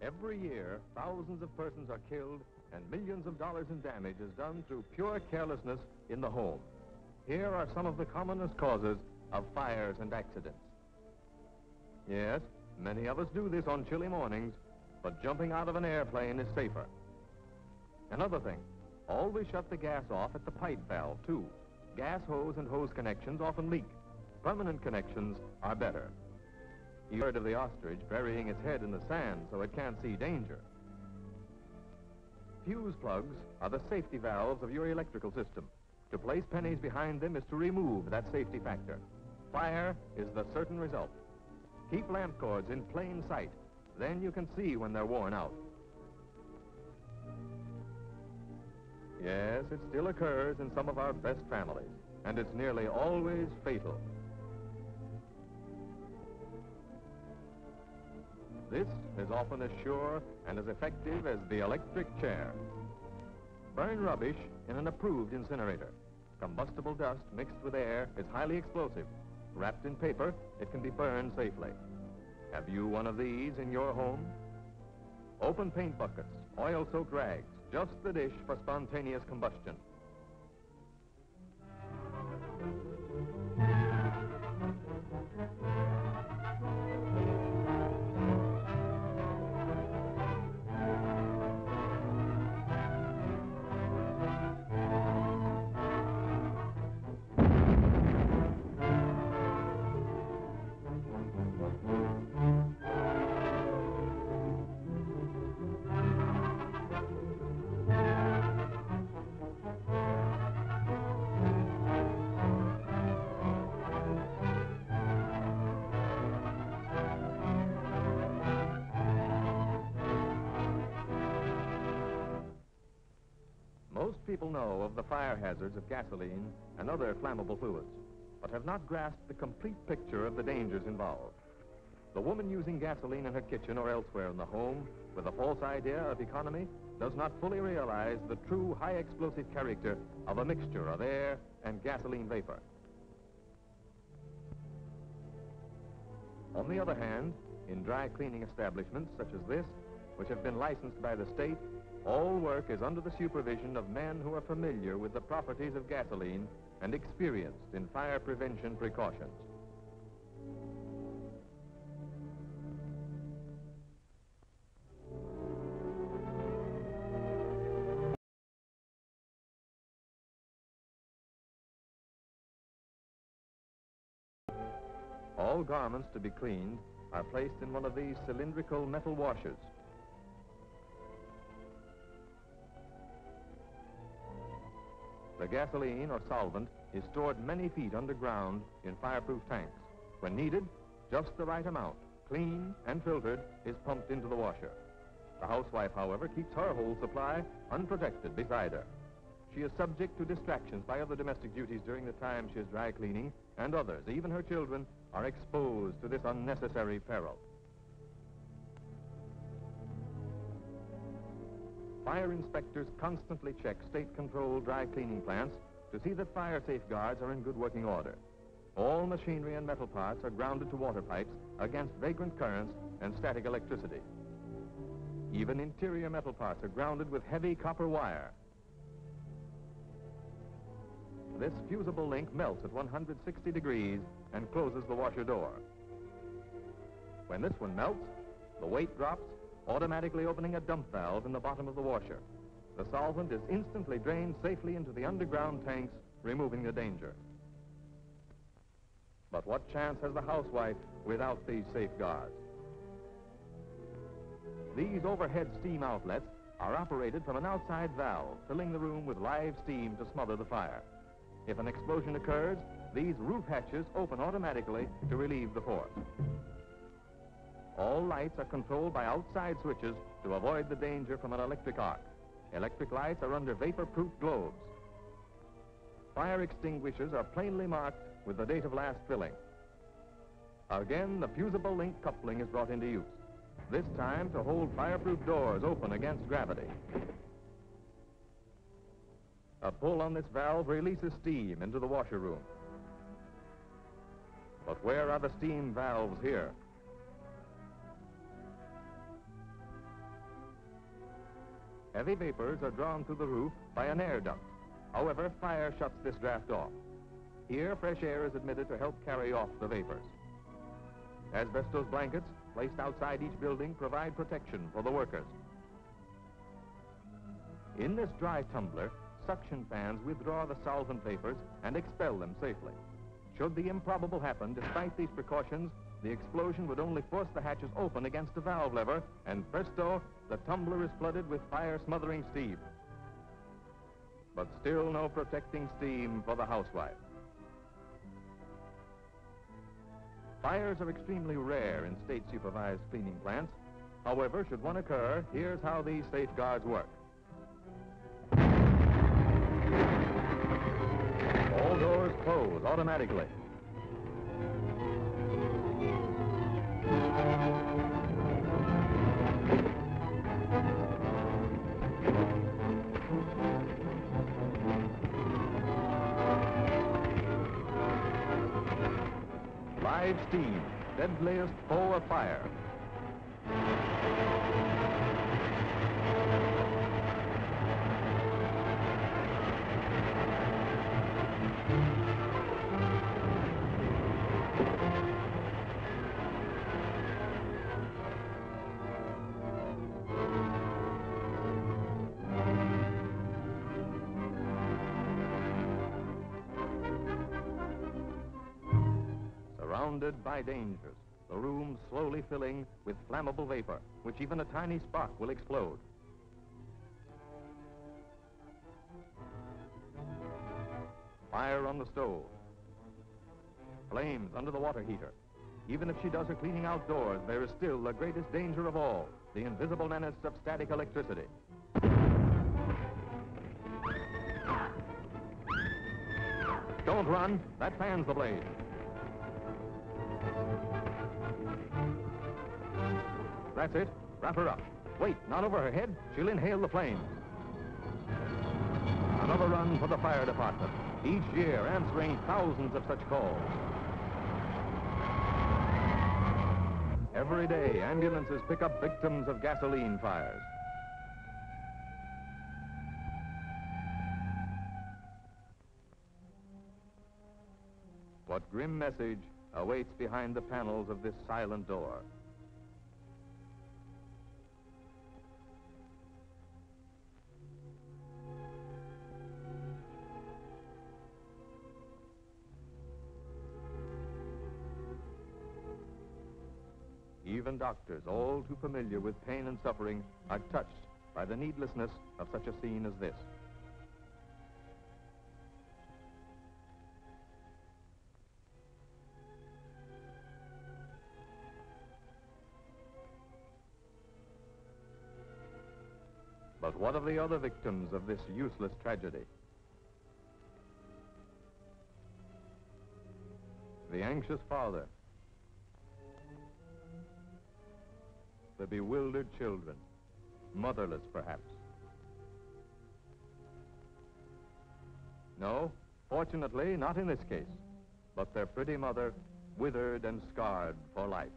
Every year, thousands of persons are killed and millions of dollars in damage is done through pure carelessness in the home. Here are some of the commonest causes of fires and accidents. Yes, many of us do this on chilly mornings, but jumping out of an airplane is safer. Another thing, always shut the gas off at the pipe valve, too. Gas hose and hose connections often leak. Permanent connections are better. You heard of the ostrich burying its head in the sand so it can't see danger. Fuse plugs are the safety valves of your electrical system. To place pennies behind them is to remove that safety factor. Fire is the certain result. Keep lamp cords in plain sight. Then you can see when they're worn out. Yes, it still occurs in some of our best families, and it's nearly always fatal. This is often as sure and as effective as the electric chair. Burn rubbish in an approved incinerator. Combustible dust mixed with air is highly explosive. Wrapped in paper, it can be burned safely. Have you one of these in your home? Open paint buckets, oil-soaked rags, just the dish for spontaneous combustion. Most people know of the fire hazards of gasoline and other flammable fluids, but have not grasped the complete picture of the dangers involved. The woman using gasoline in her kitchen or elsewhere in the home with a false idea of economy does not fully realize the true high explosive character of a mixture of air and gasoline vapor. On the other hand, in dry cleaning establishments such as this, which have been licensed by the state, all work is under the supervision of men who are familiar with the properties of gasoline and experienced in fire prevention precautions. All garments to be cleaned are placed in one of these cylindrical metal washers. The gasoline or solvent is stored many feet underground in fireproof tanks. When needed, just the right amount, clean and filtered, is pumped into the washer. The housewife, however, keeps her whole supply unprotected beside her. She is subject to distractions by other domestic duties during the time she is dry cleaning, and others, even her children, are exposed to this unnecessary peril. Fire inspectors constantly check state-controlled dry cleaning plants to see that fire safeguards are in good working order. All machinery and metal parts are grounded to water pipes against vagrant currents and static electricity. Even interior metal parts are grounded with heavy copper wire. This fusible link melts at 160 degrees and closes the washer door. When this one melts, the weight drops, automatically opening a dump valve in the bottom of the washer. The solvent is instantly drained safely into the underground tanks, removing the danger. But what chance has the housewife without these safeguards? These overhead steam outlets are operated from an outside valve, filling the room with live steam to smother the fire. If an explosion occurs, these roof hatches open automatically to relieve the force. All lights are controlled by outside switches to avoid the danger from an electric arc. Electric lights are under vapor-proof globes. Fire extinguishers are plainly marked with the date of last filling. Again, the fusible link coupling is brought into use, this time to hold fireproof doors open against gravity. A pull on this valve releases steam into the washer room. But where are the steam valves here? Heavy vapors are drawn through the roof by an air duct. However, fire shuts this draft off. Here, fresh air is admitted to help carry off the vapors. Asbestos blankets placed outside each building provide protection for the workers. In this dry tumbler, suction fans withdraw the solvent vapors and expel them safely. Should the improbable happen, despite these precautions, the explosion would only force the hatches open against the valve lever, and presto, the tumbler is flooded with fire-smothering steam. But still no protecting steam for the housewife. Fires are extremely rare in state-supervised cleaning plants. However, should one occur, here's how these safeguards work. All doors close automatically. Live steam, deadliest foe of fire. Surrounded by dangers, the room slowly filling with flammable vapor, which even a tiny spark will explode. Fire on the stove. Flames under the water heater. Even if she does her cleaning outdoors, there is still the greatest danger of all, the invisible menace of static electricity. Don't run, that fans the blaze. That's it. Wrap her up. Wait, not over her head. She'll inhale the flames. Another run for the fire department, each year answering thousands of such calls. Every day, ambulances pick up victims of gasoline fires. What grim message awaits behind the panels of this silent door? Even doctors, all too familiar with pain and suffering, are touched by the needlessness of such a scene as this. But what of the other victims of this useless tragedy? The anxious father, the bewildered children, motherless perhaps. No, fortunately, not in this case, but their pretty mother withered and scarred for life.